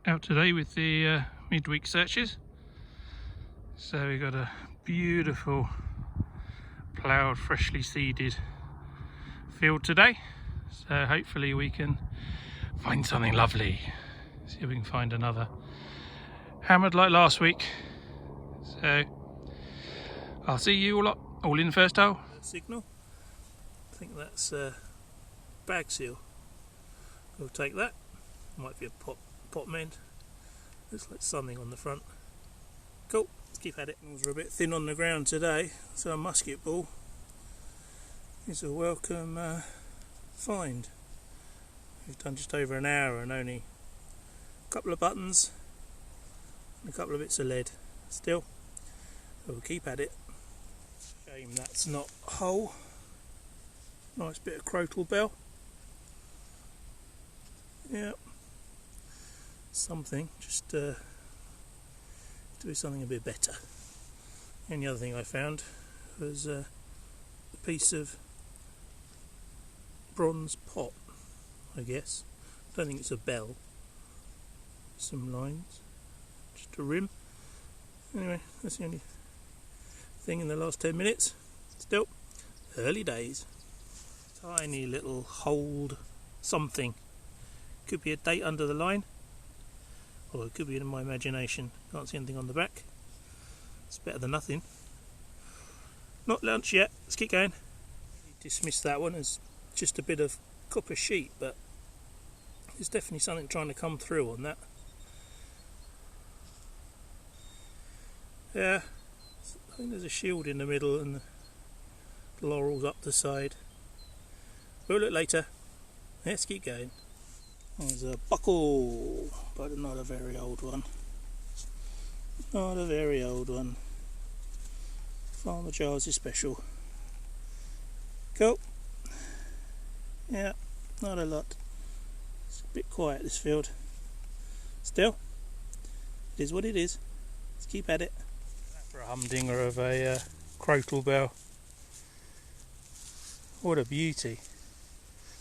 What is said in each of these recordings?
Out today with the midweek searches. So we got a beautiful ploughed, freshly seeded field today. So hopefully we can find something lovely. See if we can find another hammered like last week. So I'll see you all in the first hole. Signal. I think that's bag seal. We'll take that. Might be a pot mend. Looks like something on the front. Cool, let's keep at it. We're a bit thin on the ground today, so a musket ball is a welcome find. We've done just over an hour and only a couple of buttons and a couple of bits of lead. Still, we'll keep at it. Shame that's not whole. Nice bit of crotal bell. Yeah. Something, just do something a bit better. And the other thing I found was a piece of bronze pot, I guess. I don't think it's a bell. Some lines, just a rim. Anyway, that's the only thing in the last 10 minutes. Still, early days. Tiny little hold something. Could be a date under the line. Or it could be in my imagination. Can't see anything on the back. It's better than nothing. Not lunch yet. Let's keep going. Dismiss that one as just a bit of copper sheet, but there's definitely something trying to come through on that. Yeah, I think there's a shield in the middle and the laurels up the side. We'll look later. Let's keep going. There's a buckle, but not a very old one. Not a very old one. Farmer Giles is special. Cool. Yeah, not a lot. It's a bit quiet, this field. Still, it is what it is. Let's keep at it. For a humdinger of a crotal bell. What a beauty.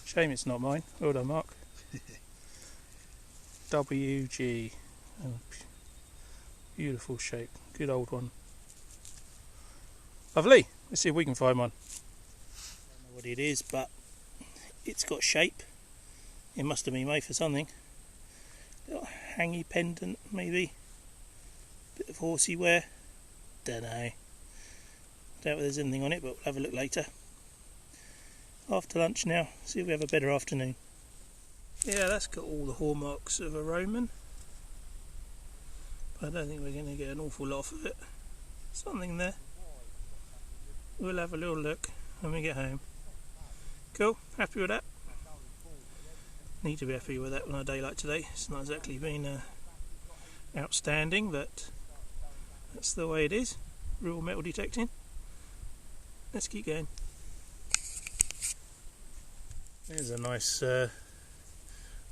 Shame it's not mine. Well done, Mark. WG, beautiful shape, good old one. Lovely. Let's see if we can find one. I don't know what it is, but it's got shape. It must have been made for something. Little hangy pendant, maybe. Bit of horsey wear. Don't know. Doubt if there's anything on it, but we'll have a look later. After lunch now. See if we have a better afternoon. Yeah, that's got all the hallmarks of a Roman, but I don't think we're going to get an awful lot of it. Something there. We'll have a little look when we get home. Cool, happy with that? Need to be happy with that on a day like today. It's not exactly been outstanding, but that's the way it is. Real metal detecting. Let's keep going. There's a nice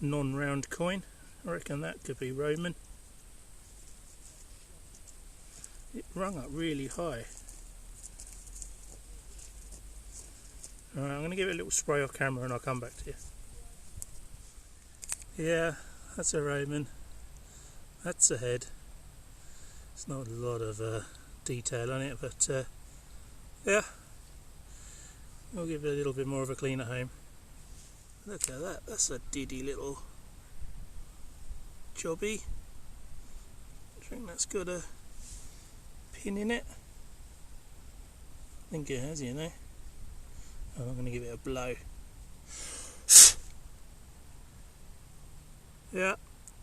non-round coin. I reckon that could be Roman. It rung up really high. Alright, I'm going to give it a little spray off camera and I'll come back to you. Yeah, that's a Roman. That's a head. It's not a lot of detail on it, but yeah, we'll give it a little bit more of a clean at home. Look at that, that's a diddy little jobby. I think that's got a pin in it. I think it has, you know. I'm going to give it a blow. Yeah,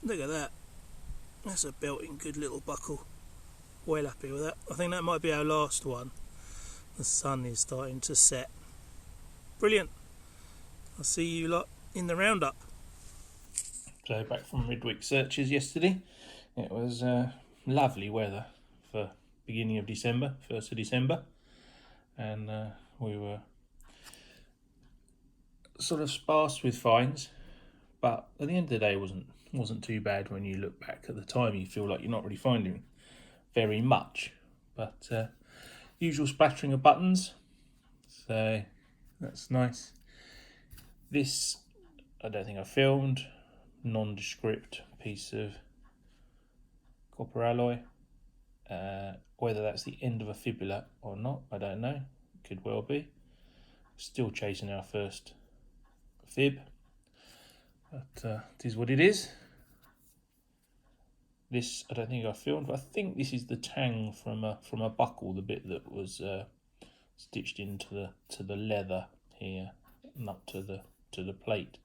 look at that. That's a belting good little buckle. Well happy with that. I think that might be our last one. The sun is starting to set. Brilliant. I'll see you lot in the roundup. So back from midweek searches yesterday. It was lovely weather for beginning of December, 1st of December. And we were sort of sparse with finds. But at the end of the day, it wasn't too bad when you look back at the time. You feel like you're not really finding very much. But usual splattering of buttons. So that's nice. This, I don't think I filmed, nondescript piece of copper alloy. Whether that's the end of a fibula or not, I don't know. Could well be. Still chasing our first fib, but it is what it is. This I don't think I filmed, but I think this is the tang from a buckle, the bit that was stitched into the leather here and up to the plate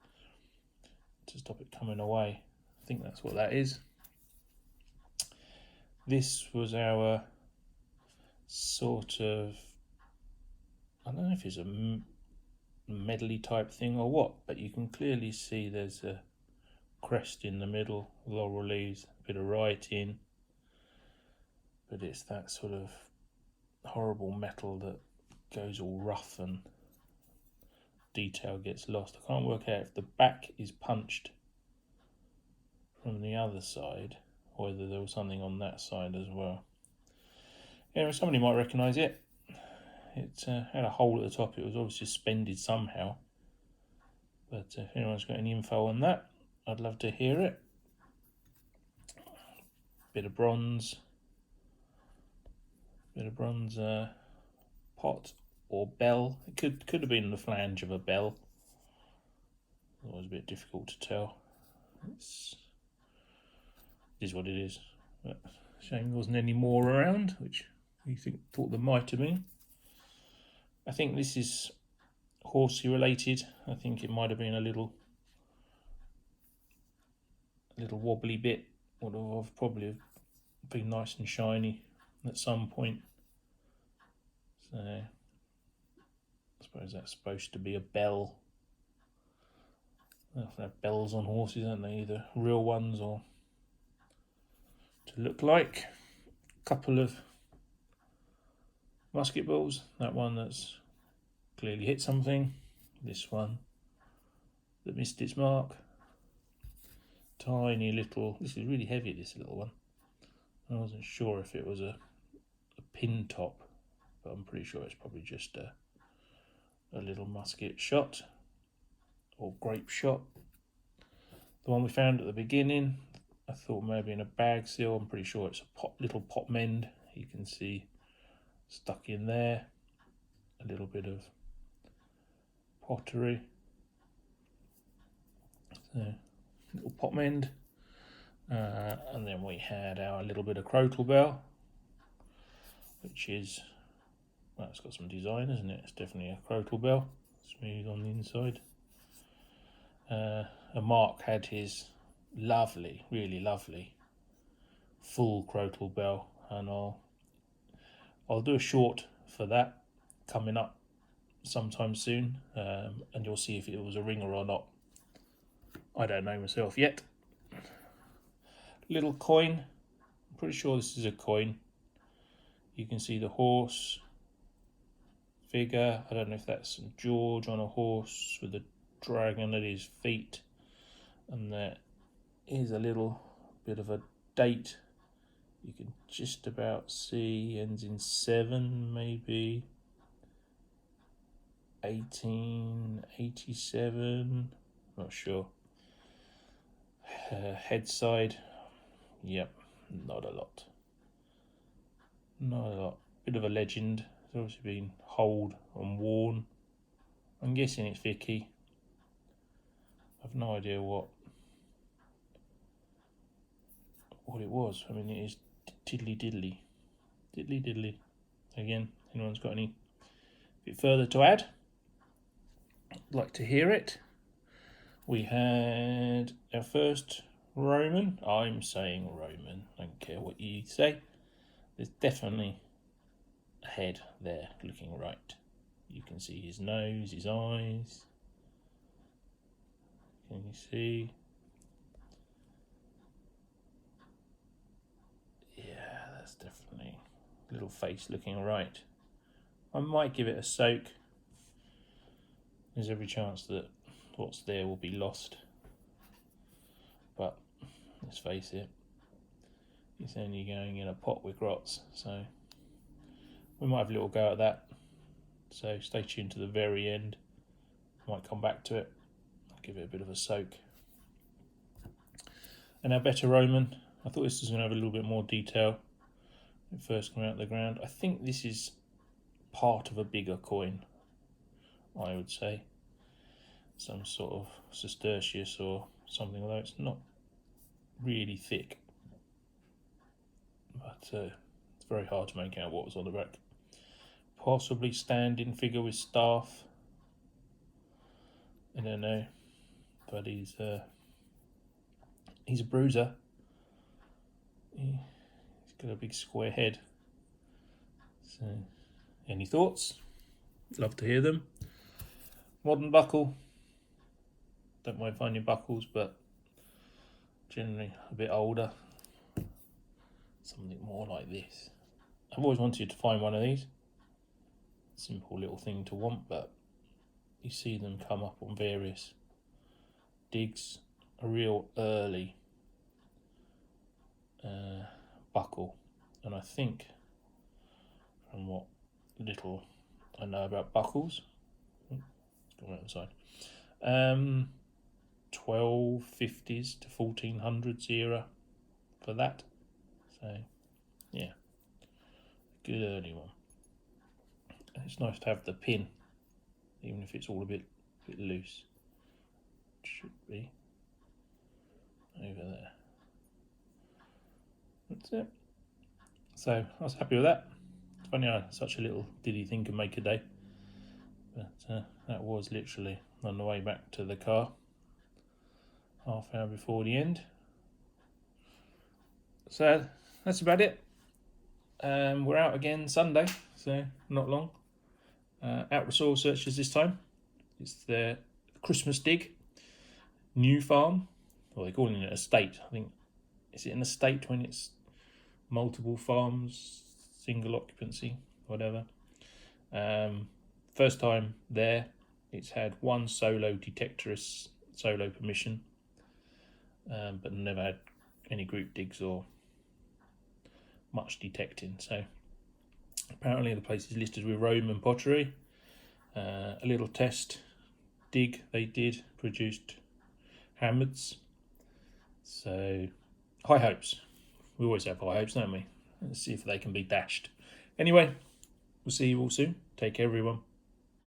to stop it coming away. I think that's what that is. This was our sort of, I don't know if it's a medley type thing or what, but you can clearly see there's a crest in the middle, laurel leaves, a bit of writing, but it's that sort of horrible metal that goes all rough and detail gets lost. I can't work out if the back is punched from the other side or whether there was something on that side as well. Anyway, somebody might recognise it. It had a hole at the top. It was obviously suspended somehow, but if anyone's got any info on that, I'd love to hear it. Bit of bronze pot or bell. It could have been the flange of a bell. It was a bit difficult to tell. It is what it is. But shame there wasn't any more around, which we thought there might have been. I think this is horsey related. I think it might have been a little wobbly bit, would have probably been nice and shiny at some point. So I suppose that's supposed to be a bell. They often have bells on horses, aren't they? Either real ones or to look like. A couple of musket balls. That one that's clearly hit something. This one that missed its mark. Tiny little, this is really heavy, this little one. I wasn't sure if it was a pin top, but I'm pretty sure it's probably just a little musket shot or grape shot. The one we found at the beginning, I thought maybe in a bag seal. I'm pretty sure it's a little pot mend. You can see stuck in there. A little bit of pottery. So, little pot mend. And then we had our little bit of crotal bell, which is, well, it's got some design, isn't it? It's definitely a crotal bell, smooth on the inside. And Mark had his lovely, really lovely, full crotal bell, and I'll do a short for that coming up sometime soon, and you'll see if it was a ringer or not. I don't know myself yet. Little coin. I'm pretty sure this is a coin. You can see the horse figure. I don't know if that's St. George on a horse with a dragon at his feet. And there is a little bit of a date. You can just about see, ends in 7 maybe. 1887. Not sure. Head side. Yep, not a lot. Not a lot. Bit of a legend. It's obviously been holed and worn. I'm guessing it's Vicky. I've no idea what it was. I mean, it is tiddly diddly. Diddly diddly. Again, anyone's got any bit further to add? I'd like to hear it. We had our first Roman. I'm saying Roman. I don't care what you say. There's definitely a head there looking right. You can see his nose, his eyes. Can you see? Yeah, that's definitely a little face looking right. I might give it a soak. There's every chance that what's there will be lost. But let's face it, it's only going in a pot with grots, so we might have a little go at that. So stay tuned to the very end. Might come back to it. I'll give it a bit of a soak. And our better Roman, I thought this was going to have a little bit more detail when it first came out of the ground. I think this is part of a bigger coin, I would say. Some sort of Sestertius or something, although it's not really thick. But it's very hard to make out what was on the back. Possibly standing figure with staff. I don't know, but he's a bruiser. He's got a big square head. So, any thoughts? Love to hear them. Modern buckle. Don't mind finding buckles, but generally a bit older. Something more like this. I've always wanted to find one of these. Simple little thing to want, but you see them come up on various digs. A real early buckle, and I think from what little I know about buckles, let's go around the side, 1250s to 1400s era for that. So yeah, good early one. And it's nice to have the pin, even if it's all a bit loose. It should be over there. That's it. So I was happy with that. It's funny how such a little ditty thing can make a day. But that was literally on the way back to the car, half hour before the end. So that's about it. We're out again Sunday, so not long. Out with soil searchers this time. It's the Christmas dig. New farm. Well, they're calling it an estate. I think, is it an estate when it's multiple farms, single occupancy, whatever? First time there. It's had one solo detectorist, solo permission, but never had any group digs or much detecting. So apparently the place is listed with Roman pottery. A little test dig they did produced hammers. So high hopes. We always have high hopes, don't we? Let's see if they can be dashed. Anyway, we'll see you all soon. Take care, everyone.